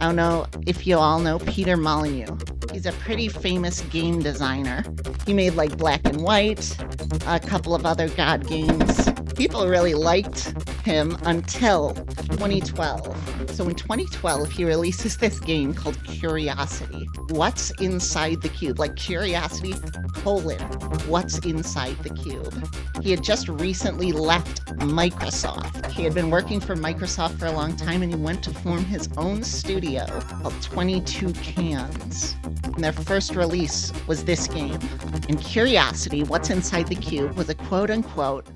I don't know if you all know Peter Molyneux. He's a pretty famous game designer. He made like Black and White, a couple of other God games. People really liked him until 2012. So in 2012, he releases this game called Curiosity. What's inside the cube? Like Curiosity, what's inside the cube? He had just recently left Microsoft. He had been working for Microsoft for a long time, and he went to form his own studio called 22 Cans. And their first release was this game. And Curiosity, what's inside the cube, was a quote-unquote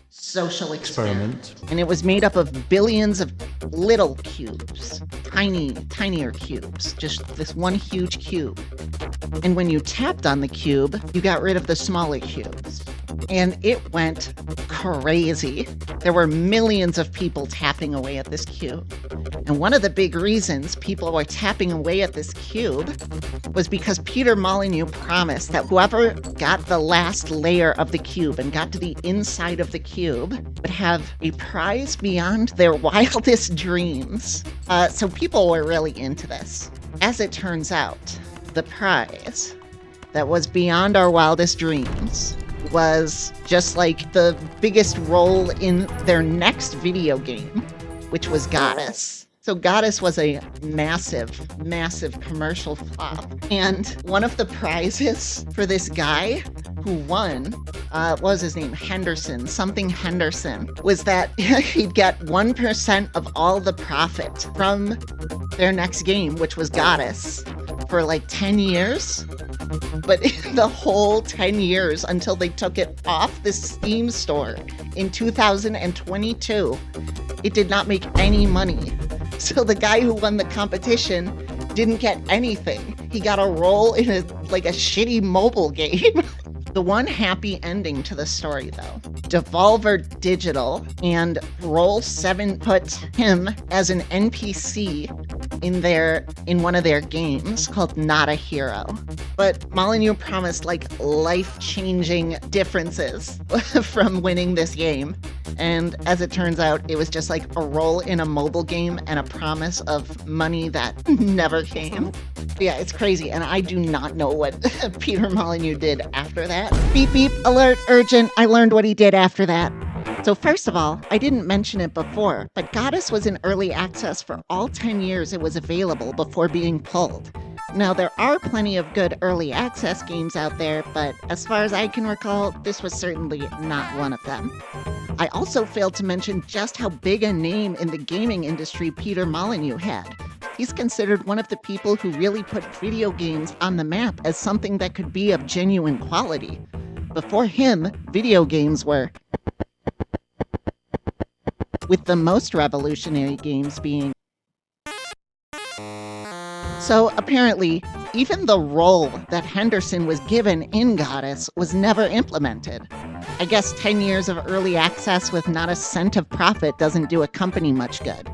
social experiment. And it was made up of billions of little cubes, tinier cubes, just this one huge cube. And when you tapped on the cube, you got rid of the smaller cubes. And it went crazy. There were millions of people tapping away at this cube. And one of the big reasons people were tapping away at this cube was because Peter Molyneux promised that whoever got the last layer of the cube and got to the inside of the cube would have a prize beyond their wildest dreams. So people were really into this. As it turns out, the prize that was beyond our wildest dreams was just like the biggest role in their next video game, which was Godus. So Godus was a massive commercial flop. And one of the prizes for this guy who won, what was his name? Henderson, was that he'd get 1% of all the profit from their next game, which was Godus, for like 10 years. But in the whole 10 years until they took it off the Steam store in 2022, it did not make any money. So the guy who won the competition didn't get anything. He got a role in a shitty mobile game. The one happy ending to the story, though, Devolver Digital and Roll7 put him as an NPC in one of their games called Not a Hero. But Molyneux promised life-changing differences from winning this game. And as it turns out, it was just like a role in a mobile game and a promise of money that never came. Yeah, it's crazy. And I do not know what Peter Molyneux did after that. Beep, beep, alert, urgent. I learned what he did after that. So first of all, I didn't mention it before, but Godus was in early access for all 10 years it was available before being pulled. Now, there are plenty of good early access games out there, but as far as I can recall, this was certainly not one of them. I also failed to mention just how big a name in the gaming industry Peter Molyneux had. He's considered one of the people who really put video games on the map as something that could be of genuine quality. Before him, video games were, with the most revolutionary games being. So apparently, even the role that Henderson was given in Godus was never implemented. I guess 10 years of early access with not a cent of profit doesn't do a company much good.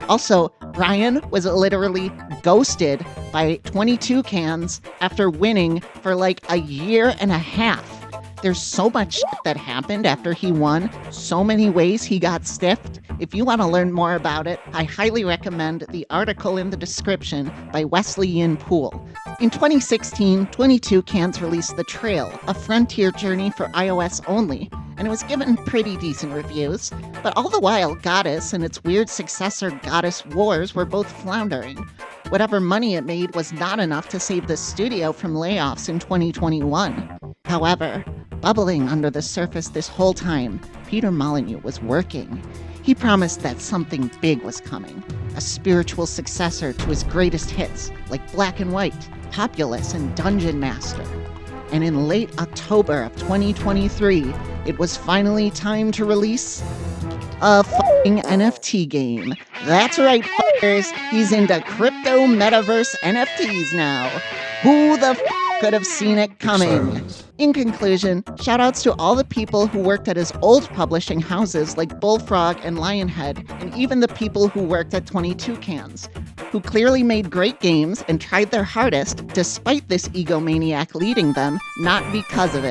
Also, Bryan was literally ghosted by 22 Cans after winning for a year and a half. There's so much shit that happened after he won, so many ways he got stiffed. If you want to learn more about it, I highly recommend the article in the description by Wesley Yin Poole. In 2016, 22 Cans released The Trail, a frontier journey for iOS only, and it was given pretty decent reviews. But all the while, Godus and its weird successor Godus Wars were both floundering. Whatever money it made was not enough to save the studio from layoffs in 2021. However, bubbling under the surface this whole time, Peter Molyneux was working. He promised that something big was coming, a spiritual successor to his greatest hits like Black and White, Populous, and Dungeon Master. And in late October of 2023, it was finally time to release a fucking NFT game. That's right, fuckers. He's into crypto metaverse NFTs now. Who the could have seen it coming? In conclusion, shoutouts to all the people who worked at his old publishing houses like Bullfrog and Lionhead, and even the people who worked at 22 Cans, who clearly made great games and tried their hardest despite this egomaniac leading them, not because of it.